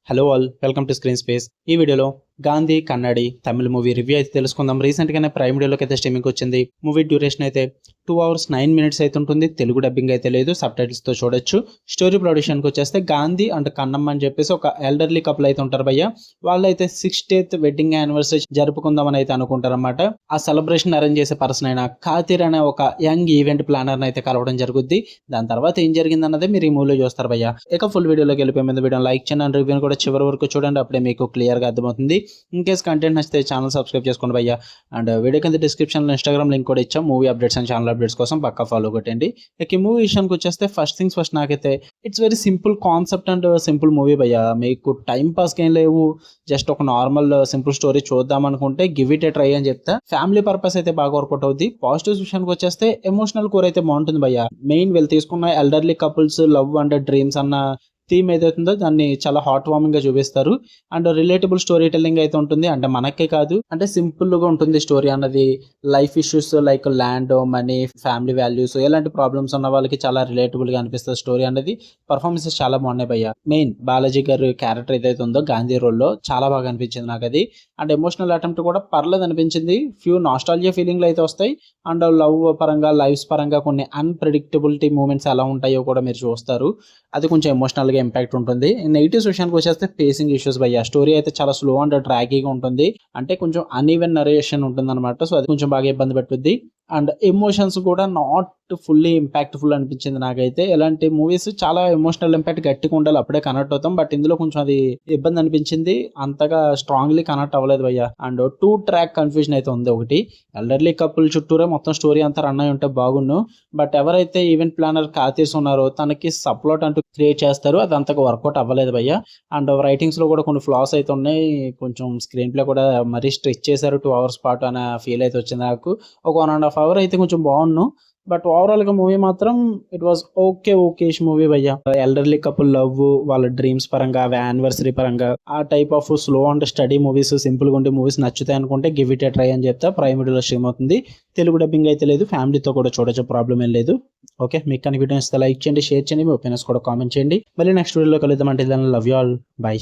Hello all, welcome to screen space. ఈ వీడియోలో గాంధీ కన్నడి తమిళ movie review అయితే తెలుసుకుందాం. రీసెంట్గానే ప్రైమ్ వీడియోలోకి అయితే స్ట్రీమింగ్ వచ్చింది. మూవీ డ్యూరేషన్ అయితే 2 hours 9 minutes అయితే ఉంటుంది. తెలుగు డబ్బింగ్ అయితే లేదు, సబ్ టైటిల్స్తో చూడొచ్చు. స్టోరీ ప్రొడక్షన్కి వచ్చేస్తే గాంధీ అండ్ కన్నమ్మ అని చెప్పేసి ఒక ఎల్డర్లీ కపుల్ అయితే ఉంటారు భయ్య. వాళ్ళైతే 60th వెడ్డింగ్ యానివర్సరీ జరుపుకుందామని అయితే అనుకుంటారన్నమాట. ఆ సెలబ్రేషన్ అరేంజ్ చేసే పర్సన్ అయిన ఖాతిర్ అనే ఒక యంగ్ ఈవెంట్ ప్లానర్ని అయితే కలవడం జరుగుద్ది. దాని తర్వాత ఏం జరిగింది అన్నదే మీరు ఈ మూవీలో చూస్తారు భయ్య. ఇక ఫుల్ వీడియోలోకి వెళ్ళిపోయే ముందు వీడియో లైక్ చేయండి అండ్ రివ్యూని కూడా చివరి వరకు చూడండి, అప్పుడే మీకు క్లియర్గా అర్థమవుతుంది. ఇన్ కేస్ కంటెంట్ నచ్చితే ఛానల్ సబ్స్క్రైబ్ చేసుకోండి భయ్య. అండ్ వీడియో కింద డిస్క్రిప్షన్లో ఇన్స్టాగ్రామ్ లింక్ కూడా ఇచ్చాం. Movie updates and channel updates కోసం పక్కా ఫాలో కొట్టండి. ఇక ఈ మూవీ విషయానికి వచ్చేస్తే ఫస్ట్ థింగ్స్ ఫస్ట్, నాకైతే it's very simple concept and simple movie భయ్య. మీకు టైం పాస్కి ఏం లేవు, జస్ట్ ఒక నార్మల్ సింపుల్ స్టోరీ చూద్దాం అనుకుంటే గివ్ ఇట్ ఏ ట్రై అని చెప్తా. ఫ్యామిలీ పర్పస్ అయితే బాగా వర్కౌట్ అవుద్ది. పాజిటివ్స్ విషయానికి వచ్చేస్తే ఎమోషనల్ కోర్ అయితే బాగుంటుంది భయ్య. మెయిన్ వీళ్ళు తీసుకున్న elderly couples love and dreams అన్న థీమ్ ఏదైతుందో దాన్ని చాలా హార్ట్ వార్మింగ్ గా చూపిస్తారు. అండ్ రిలేటబుల్ స్టోరీ టెల్లింగ్ అయితే ఉంటుంది. అంటే మనకే కాదు, అంటే సింపుల్ గా ఉంటుంది స్టోరీ అన్నది. Life issues like land, money, family values ఇలాంటి ప్రాబ్లమ్స్ ఉన్న వాళ్ళకి చాలా రిలేటబుల్ గా అనిపిస్తుంది స్టోరీ అనేది. పర్ఫార్మెన్సెస్ చాలా బాగున్నాయి భయ్య. మెయిన్ బాలాజీ గారు క్యారెక్టర్ ఏదైతే ఉందో గాంధీ రోల్ లో చాలా బాగా అనిపించింది నాకు అది. అండ్ ఎమోషనల్ అటెంప్ట్ కూడా పర్లేదు అనిపించింది. ఫ్యూ నాస్టాలజియా ఫీలింగ్లు అయితే వస్తాయి. అండ్ లవ్ పరంగా, లైఫ్స్ పరంగా కొన్ని అన్ప్రెడిక్టబిలిటీ మూమెంట్స్ ఎలా ఉంటాయో కూడా మీరు చూస్తారు. అది కొంచెం ఎమోషనల్ గా ఇంపాక్ట్ ఉంటుంది. నెగిటివ్స్ విషయానికి వచ్చేస్తే పేసింగ్ ఇష్యూస్ భయ్య. స్టోరీ అయితే చాలా స్లో అండ్ డ్రాగీగా ఉంటుంది. అంటే కొంచెం అన్ఈవెన్ నరేషన్ ఉంటుంది అనమాట. సో అది కొంచెం బాగా ఇబ్బంది పెట్టుద్ది. అండ్ ఎమోషన్స్ కూడా నాట్ ఫుల్లీ ఇంపాక్ట్ఫుల్ అనిపించింది నాకైతే. ఎలాంటి మూవీస్ చాలా ఎమోషనల్ ఇంపాక్ట్ గట్టిగా ఉండాలి, అప్పుడే కనెక్ట్ అవుతాం. బట్ ఇందులో కొంచెం అది ఇబ్బంది అనిపించింది, అంతగా స్ట్రాంగ్లీ కనెక్ట్ అవ్వలేదు భయ్య. అండ్ 2 track కన్ఫ్యూజన్ అయితే ఉంది. ఒకటి, ఎల్డర్లీ కపుల్ చుట్టూరే మొత్తం స్టోరీ అంతా రన్ అయి ఉంటే బాగుండు. బట్ ఎవరైతే ఈవెంట్ ప్లానర్ ఖాతిర్స్ ఉన్నారో తనకి సప్లాట్ అంటూ క్రియేట్ చేస్తారు, అది అంతగా వర్కౌట్ అవ్వలేదు భయ్య. అండ్ రైటింగ్స్ లో కూడా కొన్ని ఫ్లాస్ అయితే ఉన్నాయి. కొంచెం స్క్రీన్ ప్లే కూడా మరీ స్ట్రెచ్ చేశారు. 2 hours పాటు అనే ఫీల్ అయితే వచ్చింది నాకు. ఒక 1.5 hour అయితే కొంచెం బాగున్నాను. బట్ ఓవరాల్ గా మూవీ మాత్రం ఇట్ వాజ్ ఓకేష్ మూవీ భయ్య. ఎల్డర్లీ కపుల్ లవ్, వాళ్ళ డ్రీమ్స్ పరంగా, యానివర్సరీ పరంగా, ఆ type of slow and study movies, simple గా ఉండే మూవీస్ నచ్చుతాయి అనుకుంటే గివ్ ఇట్ ఏ ట్రై అని చెప్తా. ప్రైమ్ వీడియోలో స్ట్రీమ్ అవుతుంది. తెలుగు డబ్బింగ్ అయితే లేదు, ఫ్యామిలీతో కూడా చూడొచ్చు, ప్రాబ్లం ఏం లేదు. ఓకే, మీకు కనుక వీడియో ఇస్తే లైక్ చేయండి, షేర్ చేయండి, మీ ఒపీనియన్స్ కూడా కామెంట్ చేయండి. మళ్ళీ నెక్స్ట్ వీడియోలో కలుద్దాం. అంటే లవ్ యూ ఆల్, బై.